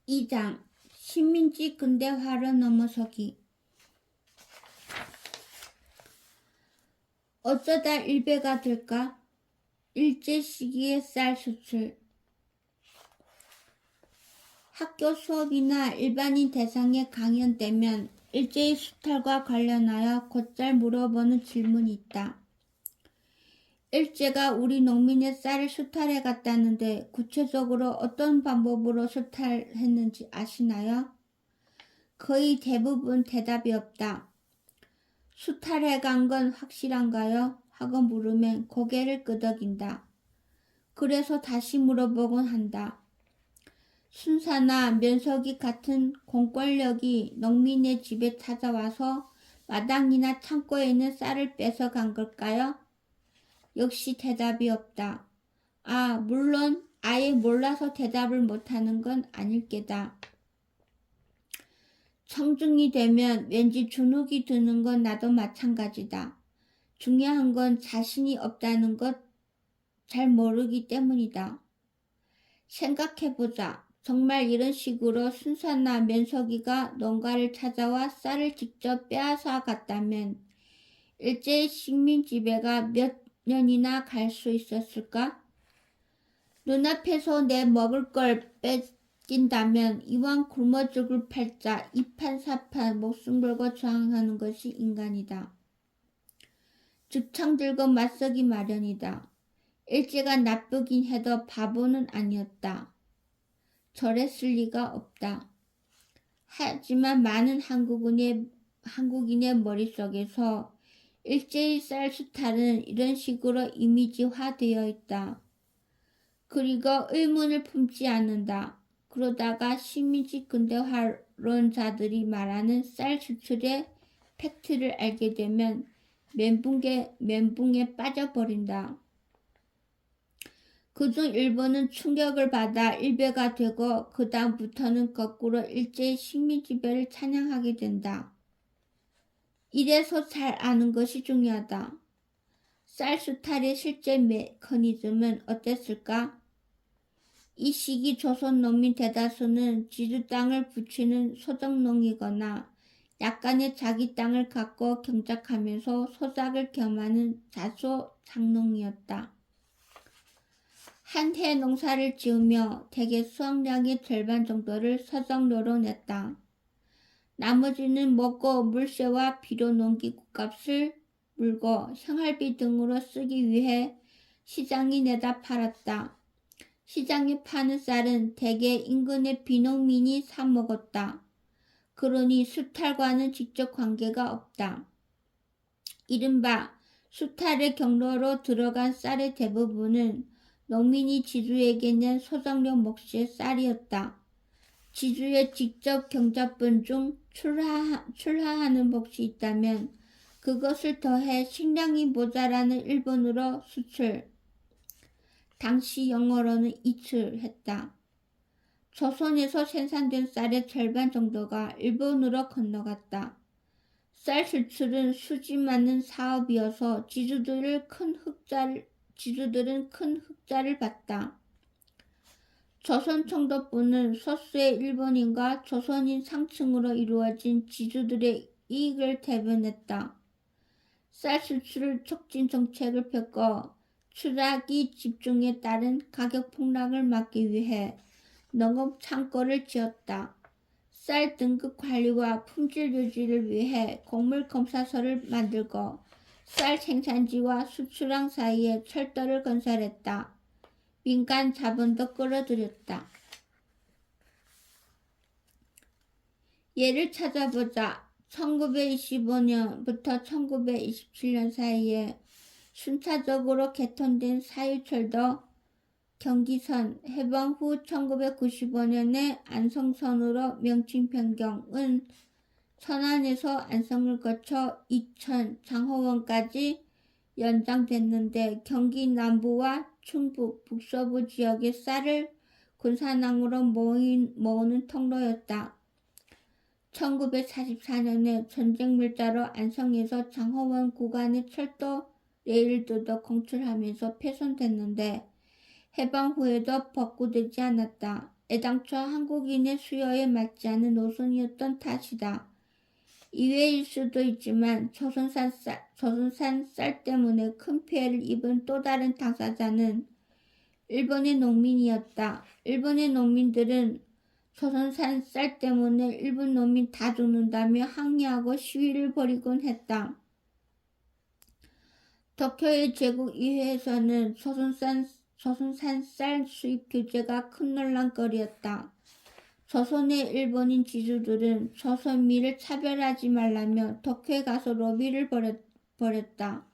2장 식민지 근대화로 넘어서기. 어쩌다 일배가 될까? 일제 시기의 쌀 수출. 학교 수업이나 일반인 대상에 강연되면 일제의 수탈과 관련하여 곧잘 물어보는 질문이 있다. 일제가 우리 농민의 쌀을 수탈해 갔다는데 구체적으로 어떤 방법으로 수탈했는지 아시나요? 거의 대부분 대답이 없다. 수탈해 간 건 확실한가요? 하고 물으면 고개를 끄덕인다. 그래서 다시 물어보곤 한다. 순사나 면석이 같은 공권력이 농민의 집에 찾아와서 마당이나 창고에 있는 쌀을 뺏어간 걸까요? 역시 대답이 없다. 물론 아예 몰라서 대답을 못하는 건 아닐 게다. 청중이 되면 왠지 주눅이 드는 건 나도 마찬가지다. 중요한 건 자신이 없다는 것 잘 모르기 때문이다. 생각해보자. 정말 이런 식으로 순사나 면석이가 농가를 찾아와 쌀을 직접 빼앗아 갔다면 일제의 식민 지배가 몇 년이나 갈 수 있었을까? 눈앞에서 내 먹을 걸 뺏긴다면 이왕 굶어 죽을 팔자 이판사판 목숨 걸고 저항하는 것이 인간이다. 즉창 들고 맞서기 마련이다. 일제가 나쁘긴 해도 바보는 아니었다. 저랬을 리가 없다. 하지만 많은 한국인의 머릿속에서 일제의 쌀 수탈은 이런 식으로 이미지화되어 있다. 그리고 의문을 품지 않는다. 그러다가 식민지 근대화론자들이 말하는 쌀 수출의 팩트를 알게 되면 멘붕에 빠져버린다. 그중 일부는 충격을 받아 일배가 되고 그 다음부터는 거꾸로 일제의 식민지배를 찬양하게 된다. 이래서 잘 아는 것이 중요하다. 쌀 수탈의 실제 메커니즘은 어땠을까? 이 시기 조선 농민 대다수는 지주 땅을 부치는 소작농이거나 약간의 자기 땅을 갖고 경작하면서 소작을 겸하는 자소작농이었다. 한 해 농사를 지으며 대개 수확량의 절반 정도를 서정료로 냈다. 나머지는 먹고 물세와 비료 농기구 값을 물고 생활비 등으로 쓰기 위해 시장에 내다 팔았다. 시장에 파는 쌀은 대개 인근의 비농민이 사 먹었다. 그러니 수탈과는 직접 관계가 없다. 이른바 수탈의 경로로 들어간 쌀의 대부분은 농민이 지주에게 낸 소작료 몫의 쌀이었다. 지주의 직접 경작분 중 출하하는 몫이 있다면 그것을 더해 식량이 모자라는 일본으로 수출, 당시 영어로는 이출했다. 조선에서 생산된 쌀의 절반 정도가 일본으로 건너갔다. 쌀 수출은 수지 맞는 사업이어서 지주들은 큰 흑자를 봤다. 조선 청도부는 소수의 일본인과 조선인 상층으로 이루어진 지주들의 이익을 대변했다. 쌀 수출 촉진 정책을 펴고 추락이 집중에 따른 가격 폭락을 막기 위해 농업 창고를 지었다. 쌀 등급 관리와 품질 유지를 위해 곡물 검사소를 만들고 쌀 생산지와 수출항 사이에 철도를 건설했다. 민간 자본도 끌어들였다. 예를 찾아보자. 1925년부터 1927년 사이에 순차적으로 개통된 사유철도 경기선, 해방 후 1995년에 안성선으로 명칭 변경은 천안에서 안성을 거쳐 이천, 장호원까지 연장됐는데 경기 남부와 충북, 북서부 지역의 쌀을 군산항으로 모으는 통로였다. 1944년에 전쟁 물자로 안성에서 장호원 구간의 철도 레일도도 공출하면서 폐손됐는데 해방 후에도 복구되지 않았다. 애당초 한국인의 수요에 맞지 않는 노선이었던 탓이다. 이외일 수도 있지만 조선산 쌀 때문에 큰 피해를 입은 또 다른 당사자는 일본의 농민이었다. 일본의 농민들은 조선산 쌀 때문에 일본 농민 다 죽는다며 항의하고 시위를 벌이곤 했다. 도쿄의 제국의회에서는 조선산 쌀 수입 규제가 큰 논란거리였다. 조선의 일본인 지주들은 조선미를 차별하지 말라며 도쿄에 가서 로비를 벌였다.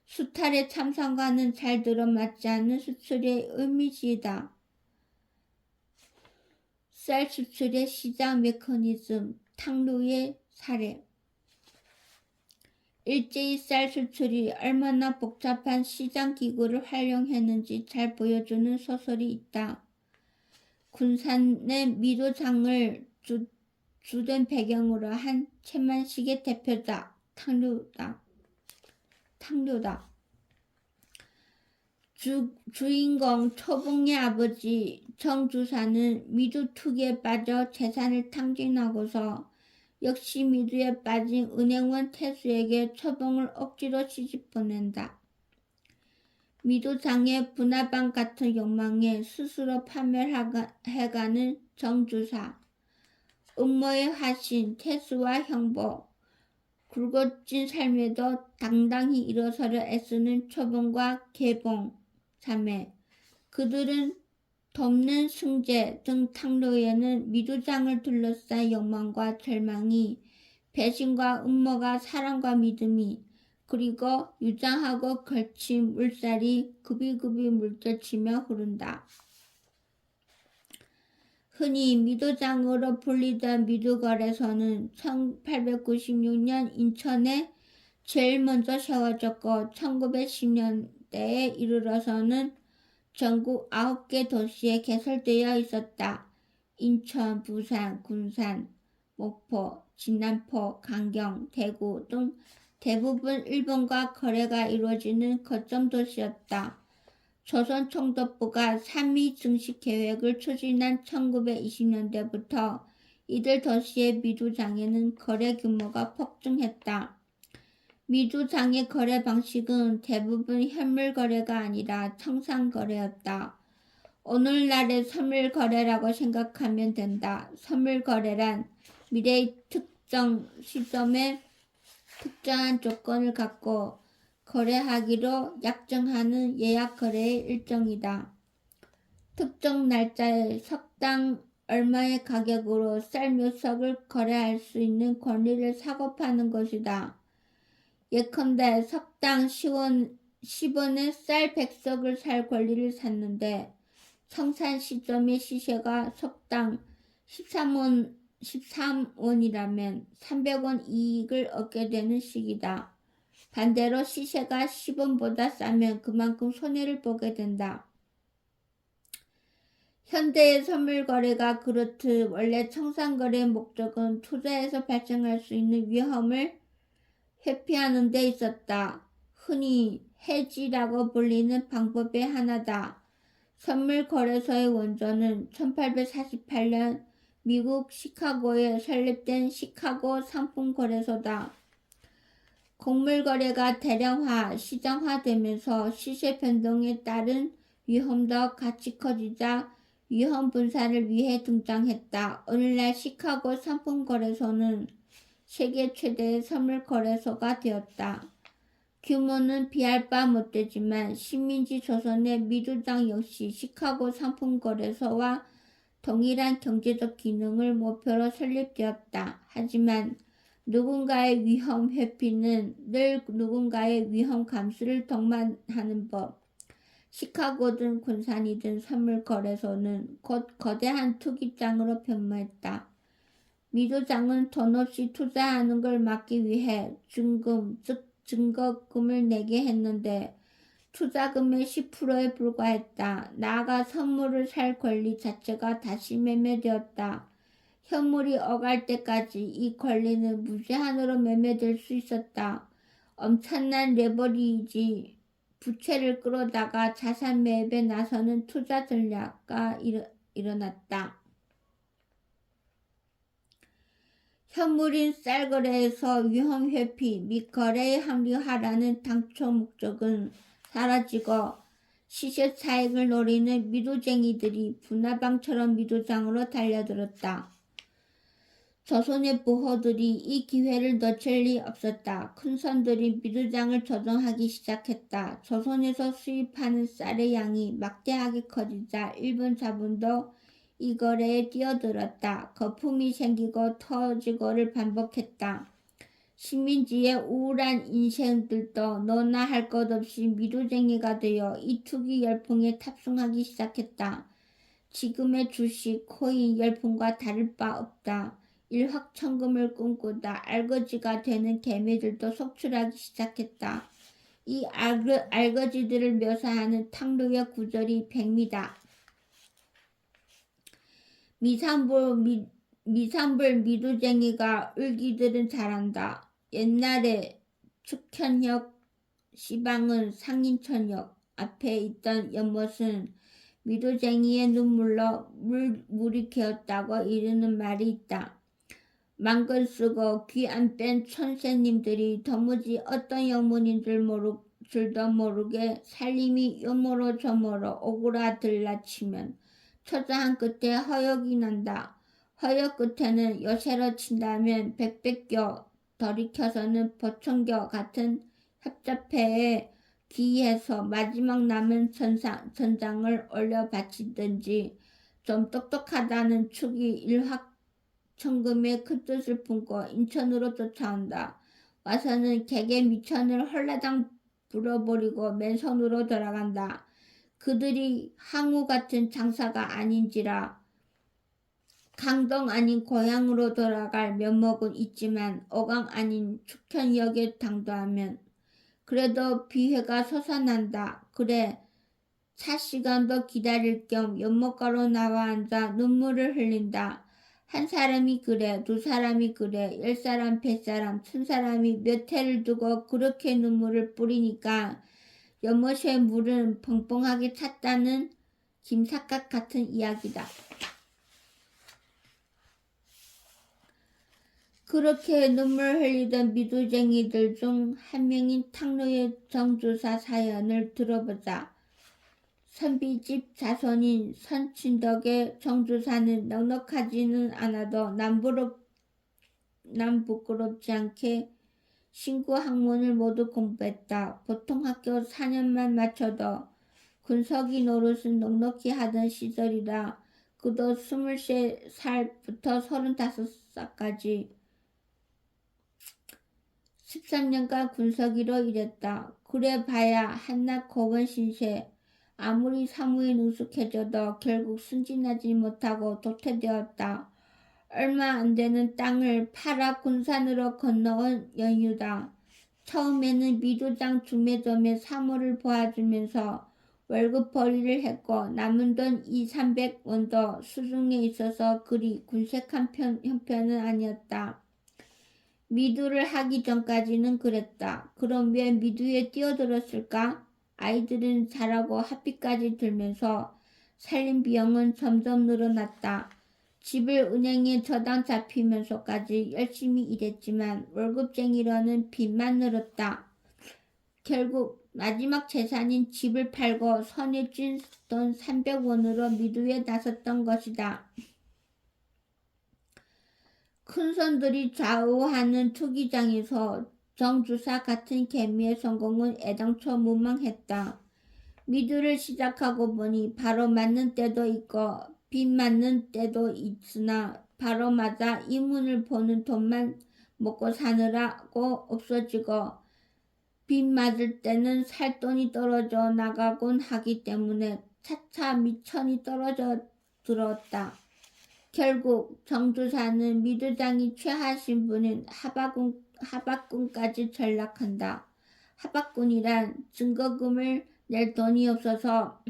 수탈의 참상과는 잘 들어맞지 않는 수출의 의미지이다. 쌀 수출의 시장 메커니즘, 탕루의 사례. 일제히 쌀 수출이 얼마나 복잡한 시장 기구를 활용했는지 잘 보여주는 소설이 있다. 군산의 미도장을 주된 배경으로 한 채만식의 대표작 탕류다. 주인공 초봉의 아버지 정주사는 미두 투기에 빠져 재산을 탕진하고서 역시 미두에 빠진 은행원 태수에게 초봉을 억지로 시집보낸다. 미도장의 분화방 같은 욕망에 스스로 파멸해가는 정주사, 음모의 화신 태수와 형보, 굵어진 삶에도 당당히 일어서려 애쓰는 초봉과 개봉, 자매, 그들은 돕는 승재 등 탕로에는 미두장을 둘러싼 욕망과 절망이, 배신과 음모가, 사랑과 믿음이, 그리고 유장하고 걸친 물살이 굽이굽이 물결치며 흐른다. 흔히 미도장으로 불리던 미두거래소는 1896년 인천에 제일 먼저 세워졌고 1910년대에 이르러서는 전국 9개 도시에 개설되어 있었다. 인천, 부산, 군산, 목포, 진남포, 강경, 대구 등 대부분 일본과 거래가 이루어지는 거점 도시였다. 조선총독부가 3.2 증식 계획을 추진한 1920년대부터 이들 도시의 미두장에는 거래 규모가 폭증했다. 미두장의 거래 방식은 대부분 현물 거래가 아니라 청산 거래였다. 오늘날의 선물 거래라고 생각하면 된다. 선물 거래란 미래의 특정 시점에 특정한 조건을 갖고 거래하기로 약정하는 예약 거래의 일종이다. 특정 날짜에 석당 얼마의 가격으로 쌀 몇 석을 거래할 수 있는 권리를 사고 파는 것이다. 예컨대 석당 10원에 쌀 100석을 살 권리를 샀는데 청산 시점의 시세가 석당 13원이라면 300원 이익을 얻게 되는 시기다. 반대로 시세가 10원보다 싸면 그만큼 손해를 보게 된다. 현대의 선물거래가 그렇듯 원래 청산거래의 목적은 투자에서 발생할 수 있는 위험을 회피하는 데 있었다. 흔히 해지라고 불리는 방법의 하나다. 선물거래소의 원조는 1848년 미국 시카고에 설립된 시카고 상품거래소다. 곡물거래가 대량화, 시장화되면서 시세 변동에 따른 위험도 같이 커지자 위험 분산을 위해 등장했다. 오늘날 시카고 상품거래소는 세계 최대의 선물거래소가 되었다. 규모는 비할 바 못되지만 식민지 조선의 미두장 역시 시카고 상품거래소와 동일한 경제적 기능을 목표로 설립되었다. 하지만 누군가의 위험 회피는 늘 누군가의 위험 감수를 동반하는 법. 시카고든 군산이든 선물거래소는 곧 거대한 투기장으로 변모했다. 미도장은 돈 없이 투자하는 걸 막기 위해 중금, 즉 증거금을 내게 했는데 투자금의 10%에 불과했다. 나아가 선물을 살 권리 자체가 다시 매매되었다. 현물이 어갈 때까지 이 권리는 무제한으로 매매될 수 있었다. 엄청난 레버리지, 부채를 끌어다가 자산 매입에 나서는 투자 전략가 일어났다. 현물인 쌀거래에서 위험 회피 및 거래에 합리화라는 당초 목적은 사라지고 시세 차익을 노리는 미도쟁이들이 분화방처럼 미도장으로 달려들었다. 조선의 부호들이 이 기회를 놓칠 리 없었다. 큰 선들이 미도장을 조정하기 시작했다. 조선에서 수입하는 쌀의 양이 막대하게 커지자 일본 자본도 이 거래에 뛰어들었다. 거품이 생기고 터지고를 반복했다. 식민지의 우울한 인생들도 너나 할 것 없이 미도쟁이가 되어 이 투기 열풍에 탑승하기 시작했다. 지금의 주식, 코인 열풍과 다를 바 없다. 일확천금을 꿈꾸다 알거지가 되는 개미들도 속출하기 시작했다. 이 알거지들을 묘사하는 탕루의 구절이 백미다. 미산불 미도쟁이가 을기들은 잘한다. 옛날에 축현역 시방은 상인천역 앞에 있던 연못은 미도쟁이의 눈물로 물이 개었다고 이르는 말이 있다. 망건 쓰고 귀 안 뺀 촌새님들이 도무지 어떤 영문인 줄도 모르게 살림이 요모로 저모로 오그라들라치면 초자한 끝에 허역이 난다. 허역 끝에는 요새로 친다면 백백교, 돌이켜서는 보청교 같은 협잡회에 기해서 마지막 남은 전장을 올려 바치든지 좀 똑똑하다는 축이 일확천금의 큰 뜻을 품고 인천으로 쫓아온다. 와서는 개개 미천을 헐라당 불어버리고 맨손으로 돌아간다. 그들이 항우 같은 장사가 아닌지라 강동 아닌 고향으로 돌아갈 면목은 있지만 오강 아닌 축현역에 당도하면 그래도 비회가 솟아난다. 그래 4시간도 기다릴 겸 연못가로 나와 앉아 눈물을 흘린다. 한 사람이 그래, 두 사람이 그래, 10사람, 100사람, 1000사람이 몇 해를 두고 그렇게 눈물을 뿌리니까 연못의 물은 뻥뻥하게 찼다는 김삿갓 같은 이야기다. 그렇게 눈물 흘리던 미도쟁이들 중 한 명인 탕루의 정주사 사연을 들어보자. 선비집 자손인 선친덕의 정주사는 넉넉하지는 않아도 남 부끄럽지 않게 신구 학문을 모두 공부했다. 보통 학교 4년만 마쳐도 군석이 노릇은 넉넉히 하던 시절이라 그도 23살부터 35살까지 13년간 군석이로 일했다. 그래 봐야 한낱 고원 신세 아무리 사무에 능숙해져도 결국 승진하지 못하고 도태되었다. 얼마 안 되는 땅을 팔아 군산으로 건너온 연유다. 처음에는 미도장 주매점에 사무를 도와주면서 월급벌이를 했고 남은 돈 200~300원도 수중에 있어서 그리 군색한 형편은 아니었다. 미두를 하기 전까지는 그랬다. 그럼 왜 미두에 뛰어들었을까? 아이들은 자라고 학비까지 들면서 살림 비용은 점점 늘어났다. 집을 은행에 저당 잡히면서까지 열심히 일했지만 월급쟁이로는 빚만 늘었다. 결국 마지막 재산인 집을 팔고 손에 쥔 돈 300원으로 미두에 나섰던 것이다. 큰손들이 좌우하는 투기장에서 정주사 같은 개미의 성공은 애당초 무망했다. 미두를 시작하고 보니 바로 맞는 때도 있고 빚 맞는 때도 있으나 바로 맞아 이문을 보는 돈만 먹고 사느라고 없어지고 빚 맞을 때는 살 돈이 떨어져 나가곤 하기 때문에 차차 미천이 떨어져 들었다. 결국 정주사는 미두장이 최하신 분인 하박군까지 전락한다. 하박군이란 증거금을 낼 돈이 없어서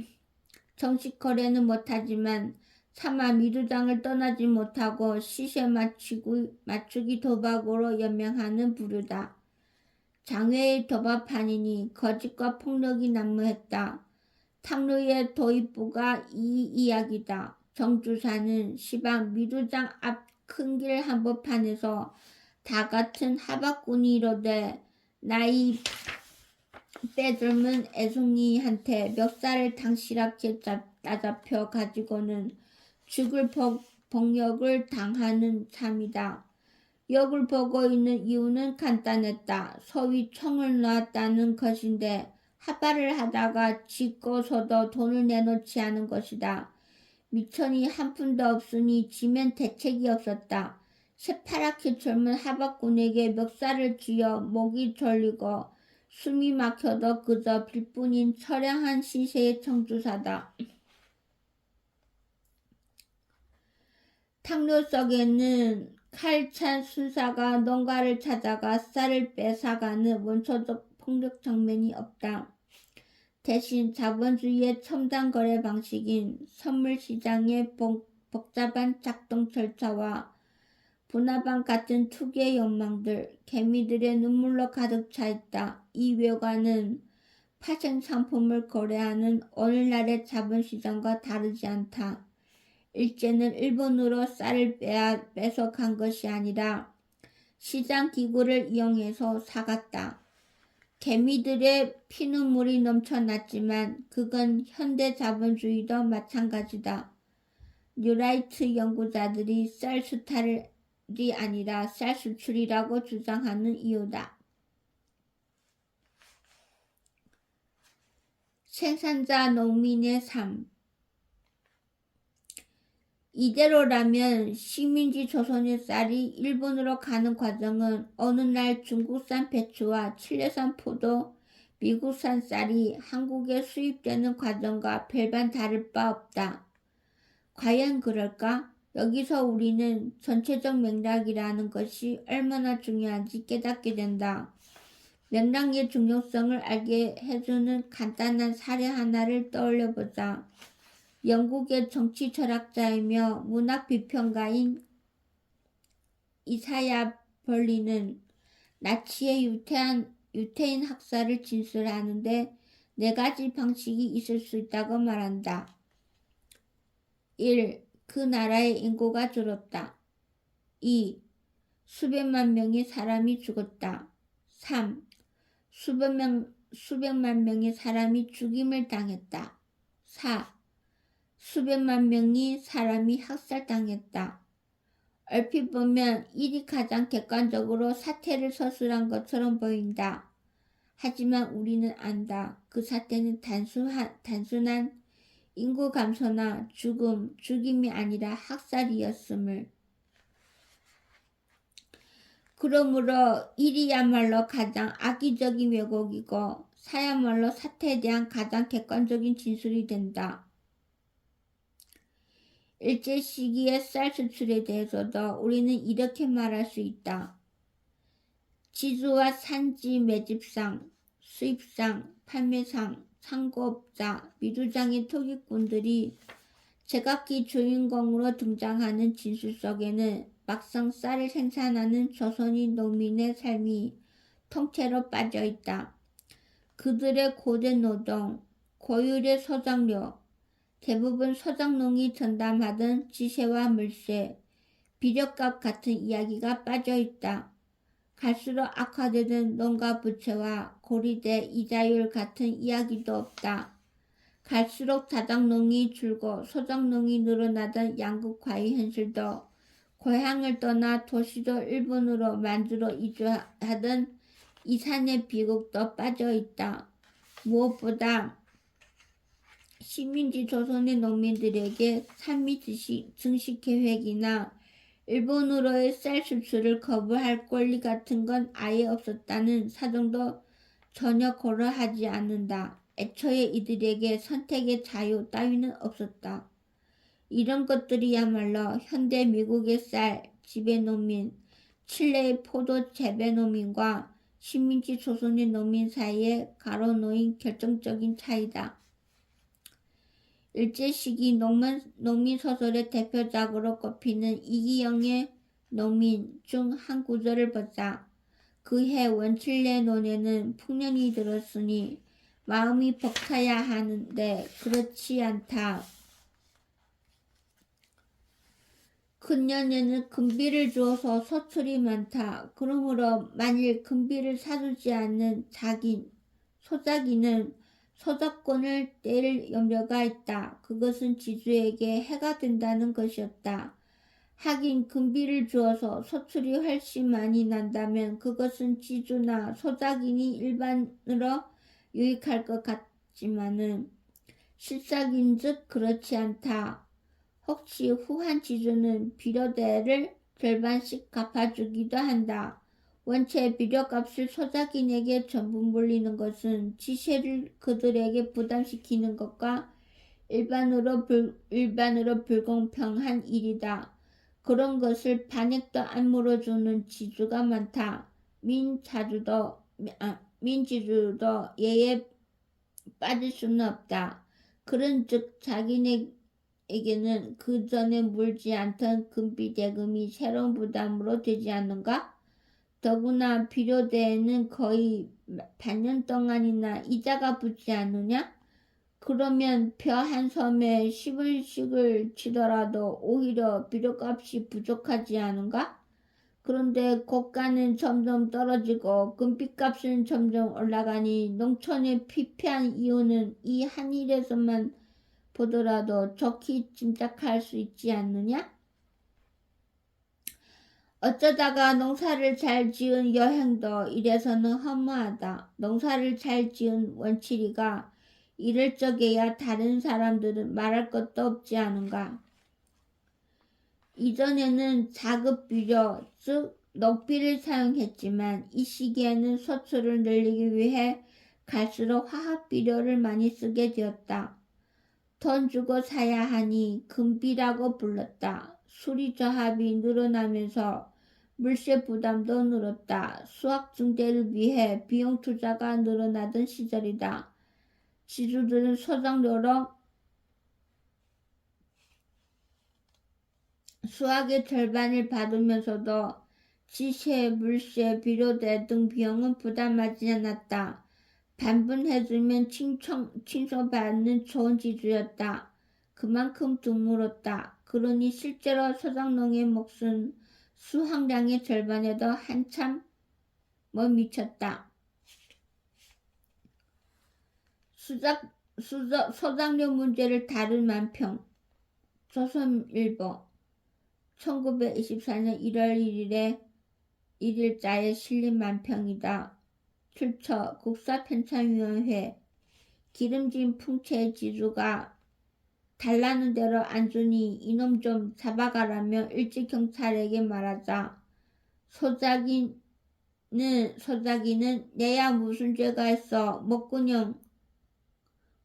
정식 거래는 못하지만 차마 미두장을 떠나지 못하고 시세 맞추기 도박으로 연명하는 부류다. 장외의 도박판이니 거짓과 폭력이 난무했다. 탕루의 도입부가 이 이야기다. 정주사는 시방 미두장 앞 큰 길 한복판에서 다 같은 하박군이 이르되 나이 빼닮은 애송이한테 멱살을 당실하게 따잡혀 가지고는 죽을 복역을 당하는 참이다. 역을 보고 있는 이유는 간단했다. 소위 총을 놨다는 것인데 하바를 하다가 짓고서도 돈을 내놓지 않은 것이다. 미천이 한 푼도 없으니 지면 대책이 없었다. 새파랗게 젊은 하박군에게 멱살을 쥐어 목이 졸리고 숨이 막혀도 그저 빌뿐인 처량한 신세의 청주사다. 탕료 속에는 칼찬 순사가 농가를 찾아가 쌀을 뺏어가는 원초적 폭력 장면이 없다. 대신 자본주의의 첨단 거래 방식인 선물시장의 복잡한 작동 절차와 분화방 같은 투기의 욕망들, 개미들의 눈물로 가득 차 있다. 이 외과는 파생 상품을 거래하는 오늘날의 자본시장과 다르지 않다. 일제는 일본으로 쌀을 뺏어간 것이 아니라 시장기구를 이용해서 사갔다. 개미들의 피눈물이 넘쳐났지만 그건 현대 자본주의도 마찬가지다. 뉴라이트 연구자들이 쌀 수탈이 아니라 쌀 수출이라고 주장하는 이유다. 생산자 농민의 삶. 이대로라면 식민지 조선의 쌀이 일본으로 가는 과정은 어느 날 중국산 배추와 칠레산 포도, 미국산 쌀이 한국에 수입되는 과정과 별반 다를 바 없다. 과연 그럴까? 여기서 우리는 전체적 맥락이라는 것이 얼마나 중요한지 깨닫게 된다. 맥락의 중요성을 알게 해주는 간단한 사례 하나를 떠올려보자. 영국의 정치 철학자이며 문학 비평가인 이사야 벌리는 나치의 유태인 학살을 진술하는데 네 가지 방식이 있을 수 있다고 말한다. 1. 그 나라의 인구가 줄었다. 2. 수백만 명의 사람이 죽었다. 3. 수백만 명의 사람이 죽임을 당했다. 4. 수백만 명의 사람이 학살당했다. 얼핏 보면 일이 가장 객관적으로 사태를 서술한 것처럼 보인다. 하지만 우리는 안다. 그 사태는 단순한 인구 감소나 죽임이 아니라 학살이었음을. 그러므로 일이야말로 가장 악의적인 왜곡이고 사야말로 사태에 대한 가장 객관적인 진술이 된다. 일제 시기의 쌀 수출에 대해서도 우리는 이렇게 말할 수 있다. 지주와 산지 매집상, 수입상, 판매상, 상고업자, 미두장의 토기꾼들이 제각기 주인공으로 등장하는 진술 속에는 막상 쌀을 생산하는 조선인 농민의 삶이 통째로 빠져있다. 그들의 고된 노동, 고율의 소작료, 대부분 소작농이 전담하던 지세와 물세, 비료값 같은 이야기가 빠져있다. 갈수록 악화되던 농가 부채와 고리대 이자율 같은 이야기도 없다. 갈수록 다작농이 줄고 소작농이 늘어나던 양극화의 현실도, 고향을 떠나 도시도 일본으로 만주로 이주하던 이산의 비극도 빠져있다. 무엇보다 식민지 조선의 농민들에게 산미 증식계획이나 일본으로의 쌀 수출을 거부할 권리 같은 건 아예 없었다는 사정도 전혀 고려하지 않는다. 애초에 이들에게 선택의 자유 따위는 없었다. 이런 것들이야말로 현대 미국의 쌀 지배농민, 칠레의 포도 재배농민과 식민지 조선의 농민 사이에 가로놓인 결정적인 차이다. 일제시기 농민 소설의 대표작으로 꼽히는 이기영의 농민 중 한 구절을 보자. 그해 원칠레 논에는 풍년이 들었으니 마음이 벅차야 하는데 그렇지 않다. 근년에는 금비를 주어서 서출이 많다. 그러므로 만일 금비를 사주지 않는 소작이는 소작권을 떼일 염려가 있다. 그것은 지주에게 해가 된다는 것이었다. 하긴 금비를 주어서 소출이 훨씬 많이 난다면 그것은 지주나 소작인이 일반으로 유익할 것 같지만은 실삭인즉 그렇지 않다. 혹시 후한 지주는 비료대를 절반씩 갚아주기도 한다. 원체 비료값을 소작인에게 전부 물리는 것은 지세를 그들에게 부담시키는 것과 일반으로 불공평한 일이다. 그런 것을 반액도 안 물어주는 지주가 많다. 민지주도 예에 빠질 수는 없다. 그런즉 자기네에게는 그 전에 물지 않던 금비 대금이 새로운 부담으로 되지 않는가? 더구나 비료대에는 거의 반년 동안이나 이자가 붙지 않느냐? 그러면 벼 한 섬에 10원씩을 치더라도 오히려 비료값이 부족하지 않은가? 그런데 고가는 점점 떨어지고 금빛값은 점점 올라가니 농촌의 피폐한 이유는 이 한 일에서만 보더라도 좋게 짐작할 수 있지 않느냐? 어쩌다가 농사를 잘 지은 여행도 이래서는 허무하다. 농사를 잘 지은 원칠이가 이럴 적에야 다른 사람들은 말할 것도 없지 않은가. 이전에는 자급비료, 즉 녹비를 사용했지만 이 시기에는 소출을 늘리기 위해 갈수록 화학비료를 많이 쓰게 되었다. 돈 주고 사야 하니 금비라고 불렀다. 수리조합이 늘어나면서 물세 부담도 늘었다. 수확 증대를 위해 비용 투자가 늘어나던 시절이다. 지주들은 소작료로 수확의 절반을 받으면서도 지세, 물세, 비료대 등 비용은 부담하지 않았다. 반분해주면 칭송받는 좋은 지주였다. 그만큼 드물었다. 그러니 실제로 소작농의 몫은 수확량의 절반에도 한참 미쳤다. 소작료 문제를 다룬 만평 조선일보 1924년 1월 1일자에 실린 만평이다. 출처 국사편찬위원회. 기름진 풍채 지주가 달라는 대로 안 주니 이놈 좀 잡아가라며 일찍 경찰에게 말하자 소작이는 내야 무슨 죄가 있어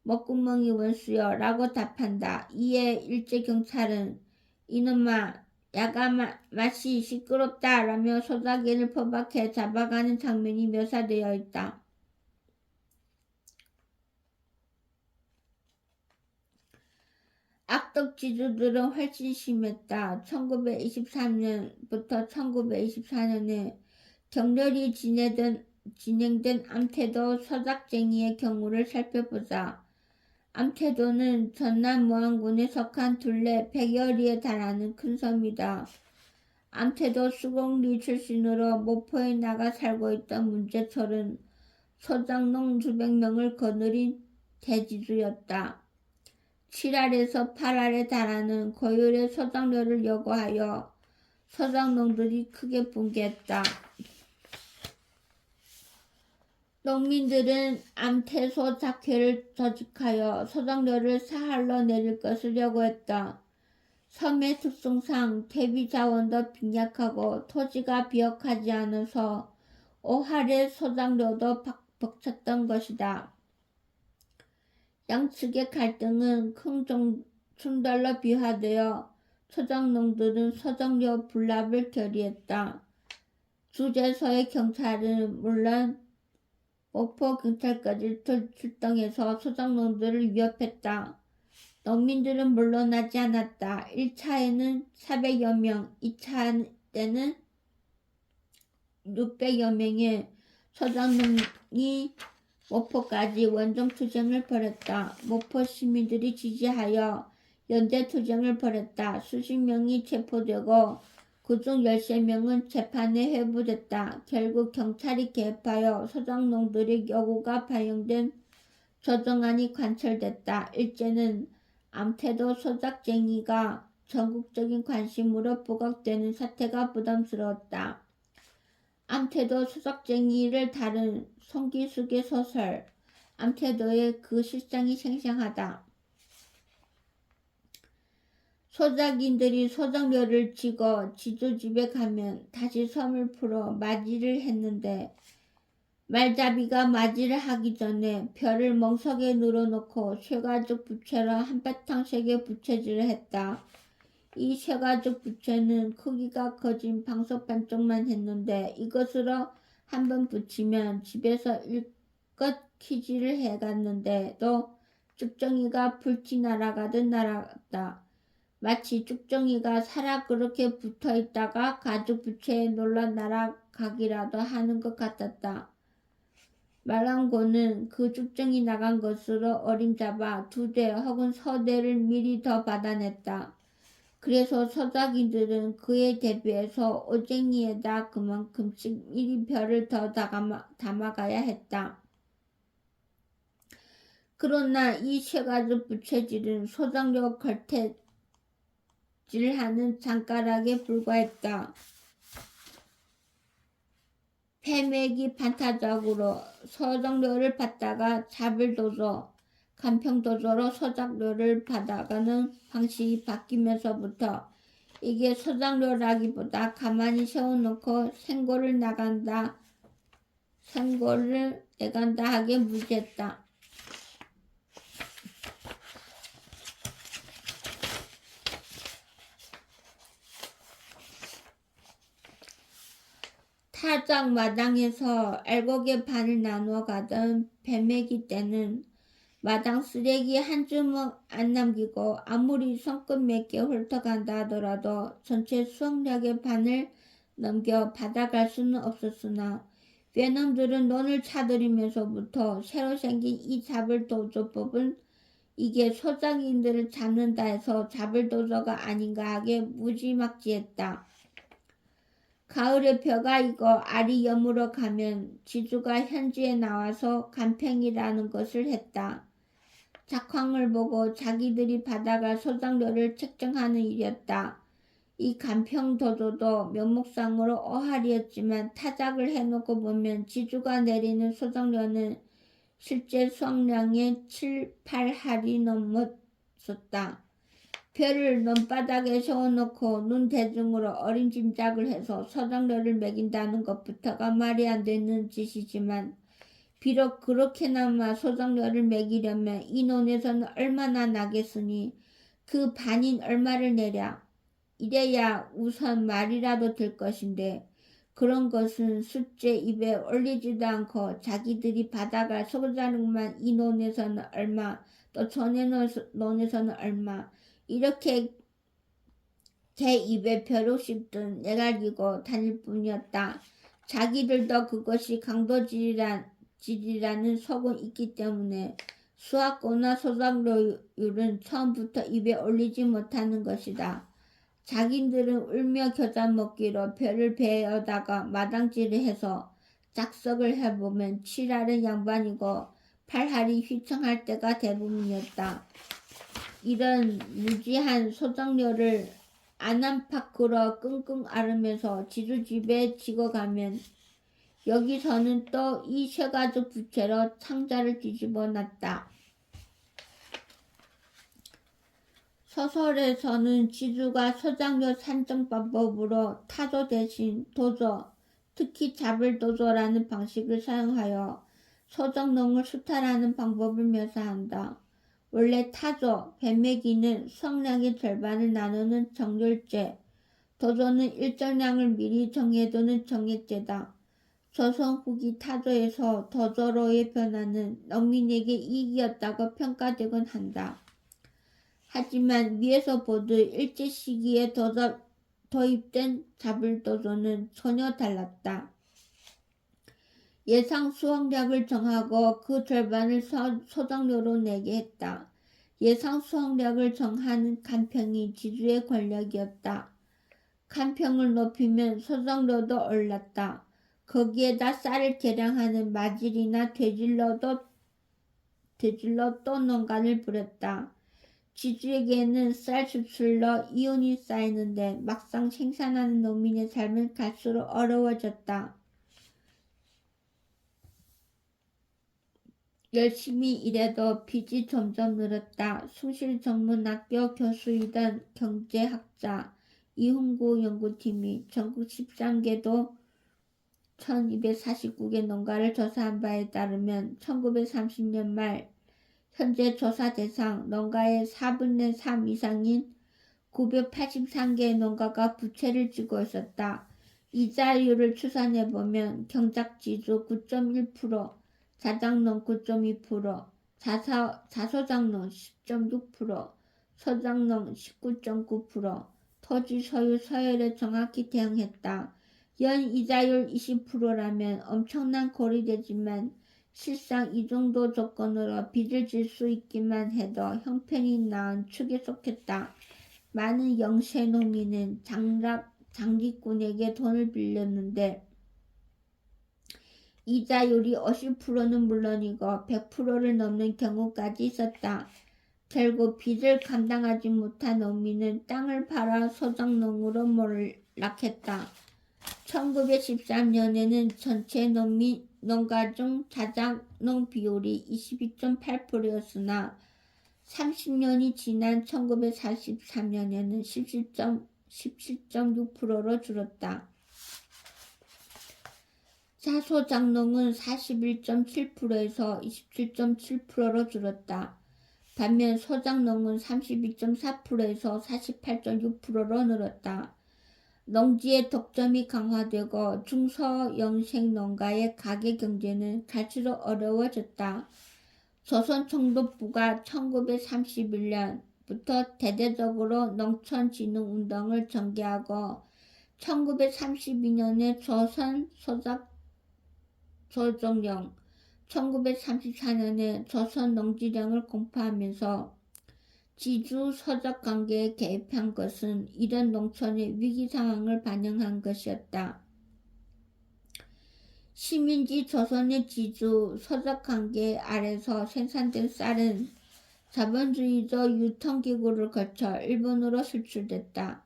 목구멍이 원수여 라고 답한다. 이에 일제 경찰은 이놈아 야가 맛이 시끄럽다 라며 소작이를 포박해 잡아가는 장면이 묘사되어 있다. 악덕지주들은 훨씬 심했다. 1923년부터 1924년에 격렬히 진행된 암태도 소작쟁이의 경우를 살펴보자. 암태도는 전남 모항군에 속한 둘레 100여리에 달하는 큰 섬이다. 암태도 수공리 출신으로 목포에 나가 살고 있던 문제철은 소작농 수백 명을 거느린 대지주였다. 7알에서 8알에 달하는 고율의 소작료를 요구하여 소작농들이 크게 분개했다. 농민들은 암태소 작회를 조직하여 소작료를 사할로 내릴 것을 요구했다. 섬의 특성상 대비 자원도 빈약하고 토지가 비옥하지 않아서 5할의 소작료도 벅찼던 것이다. 양측의 갈등은 큰 충돌로 비화되어 소작농들은 소작료 분납을 결의했다. 주재소의 경찰은 물론 목포 경찰까지 출동해서 소작농들을 위협했다. 농민들은 물러나지 않았다. 1차에는 400여 명, 2차 때는 600여 명의 소작농이 목포까지 원정투쟁을 벌였다. 목포 시민들이 지지하여 연대투쟁을 벌였다. 수십 명이 체포되고 그중 13명은 재판에 회부됐다. 결국 경찰이 개입하여 소장농들의 요구가 반영된 조정안이 관철됐다. 일제는 암태도 소작쟁이가 전국적인 관심으로 부각되는 사태가 부담스러웠다. 암태도 소작쟁이를 다룬 송기숙의 소설 암태도의 그 실상이 생생하다. 소작인들이 소작료를 지고 지주집에 가면 다시 섬을 풀어 맞이를 했는데 말잡이가 맞이를 하기 전에 별을 멍석에 늘어놓고 쇠가죽 부채로 한바탕색의 부채질을 했다. 이 쇠가죽 부채는 크기가 커진 방석 반쪽만 했는데 이것으로 한번 붙이면 집에서 일껏 키지를 해갔는데 또 쭉정이가 불티 날아가듯 날아갔다. 마치 쭉정이가 살아 그렇게 붙어있다가 가죽 부채에 놀라 날아가기라도 하는 것 같았다. 말랑고는 그 쭉정이 나간 것으로 어림잡아 2대 혹은 서대를 미리 더 받아냈다. 그래서 소작인들은 그에 대비해서 오쟁이에다 그만큼씩 미리 별을 더 담아가야 했다. 그러나 이 쇠가죽 부채질은 소작료 걸태질하는 장가락에 불과했다. 패맥이 반타작으로 소작료를 받다가 잡을도조, 간평도조로 소작료를 받아가는 방식이 바뀌면서부터 이게 소작료라기보다 가만히 세워놓고 생고를 내간다 하게 무시했다. 타작 마당에서 알곡의 반을 나누어 가던 배매기 때는 마당 쓰레기 한 주먹 안 남기고 아무리 손끝 몇 개 훑어간다 하더라도 전체 수확량의 반을 넘겨 받아갈 수는 없었으나 외놈들은 논을 차들이면서부터 새로 생긴 이 잡을도조법은 이게 소작인들을 잡는다 해서 잡을도조가 아닌가 하게 무지막지했다. 가을에 벼가 익어 알이 여물어 가면 지주가 현지에 나와서 간팽이라는 것을 했다. 작황을 보고 자기들이 받아갈 소작료를 책정하는 일이었다. 이 간평도조도 면목상으로 5할이었지만 타작을 해놓고 보면 지주가 내리는 소작료는 실제 수확량의 7, 8할이 넘었었다. 별을 논바닥에 세워놓고 눈 대중으로 어림짐작을 해서 소작료를 매긴다는 것부터가 말이 안 되는 짓이지만 비록 그렇게나마 소작료를 매기려면 이 논에서는 얼마나 나겠으니 그 반인 얼마를 내랴. 이래야 우선 말이라도 될 것인데 그런 것은 숫째 입에 올리지도 않고 자기들이 받아갈 소작료만 이 논에서는 얼마 또 전에 논에서는 얼마 이렇게 개 입에 벼룩 씹듯 내갈기고 다닐 뿐이었다. 자기들도 그것이 강도질이라는 속은 있기 때문에 수확고나 소작료율은 처음부터 입에 올리지 못하는 것이다. 자기들은 울며 겨자 먹기로 벼를 베어다가 마당질을 해서 작석을 해보면 7할은 양반이고 8할이 휘청할 때가 대부분이었다. 이런 무지한 소작료를 안암밖으로 끙끙 앓으면서 지주집에 지고 가면 여기서는 또 이 쇠가죽 부채로 상자를 뒤집어 놨다. 소설에서는 지주가 소작료 산정 방법으로 타조 대신 도조, 특히 잡을도조라는 방식을 사용하여 소작농을 수탈하는 방법을 묘사한다. 원래 타조, 배매기는 수확량의 절반을 나누는 정렬제, 도조는 일정량을 미리 정해두는 정액제다. 조선 후기 타조에서 도조로의 변화는 농민에게 이익이었다고 평가되곤 한다. 하지만 위에서 보듯 일제 시기에 도입된 잡을도조는 전혀 달랐다. 예상 수확량을 정하고 그 절반을 소작료로 내게 했다. 예상 수확력을 정하는 간평이 지주의 권력이었다. 간평을 높이면 소득료도 올랐다. 거기에다 쌀을 계량하는 마질이나 되질러 또 농간을 부렸다. 지주에게는 쌀 수출로 이윤이 쌓이는데 막상 생산하는 농민의 삶은 갈수록 어려워졌다. 열심히 일해도 빚이 점점 늘었다. 숭실정문학교 교수이던 경제학자 이훈구 연구팀이 전국 13개도 1249개 농가를 조사한 바에 따르면 1930년 말 현재 조사 대상 농가의 4분의 3 이상인 983개의 농가가 부채를 지고 있었다. 이자율을 추산해보면 경작지주 9.1%, 자작농 9.2%, 자소작농 10.6%, 소작농 19.9%, 토지 소유 서열에 정확히 대응했다. 연 이자율 20%라면 엄청난 고리되지만 실상 이 정도 조건으로 빚을 질 수 있기만 해도 형편이 나은 축에 속했다. 많은 영세농민은 장기꾼에게 돈을 빌렸는데 이자율이 50%는 물론이고 100%를 넘는 경우까지 있었다. 결국 빚을 감당하지 못한 농민은 땅을 팔아 소작농으로 몰락했다. 1913년에는 전체 농가 중 자작농 비율이 22.8%였으나 30년이 지난 1943년에는 17.6%로 줄었다. 자소작농은 41.7%에서 27.7%로 줄었다. 반면 소작농은 32.4%에서 48.6%로 늘었다. 농지의 독점이 강화되고 중소형식 농가의 가계경제는 갈수록 어려워졌다. 조선총독부가 1931년부터 대대적으로 농촌진흥운동을 전개하고 1932년에 조선소작조정령, 1934년에 조선농지령을 공포하면서 지주-서적 관계에 개입한 것은 이런 농촌의 위기상황을 반영한 것이었다. 식민지 조선의 지주-서적 관계 아래서 생산된 쌀은 자본주의적 유통기구를 거쳐 일본으로 수출됐다.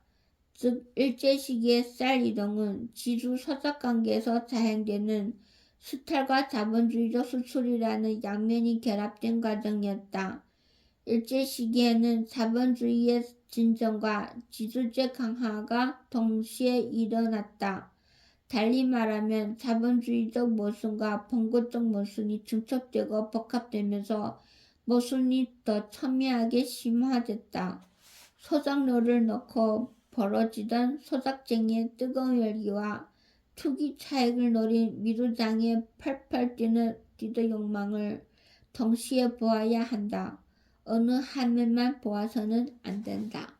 즉 일제시기의 쌀 이동은 지주-서적 관계에서 자행되는 수탈과 자본주의적 수출이라는 양면이 결합된 과정이었다. 일제시기에는 자본주의의 진정과 지주제 강화가 동시에 일어났다. 달리 말하면 자본주의적 모순과 봉건적 모순이 중첩되고 복합되면서 모순이 더 첨예하게 심화됐다. 소작농을 놓고 벌어지던 소작쟁이의 뜨거운 열기와 투기 차익을 노린 미루장의 펄펄 뛰는 욕망을 동시에 보아야 한다. 어느 한 면만 보아서는 안 된다.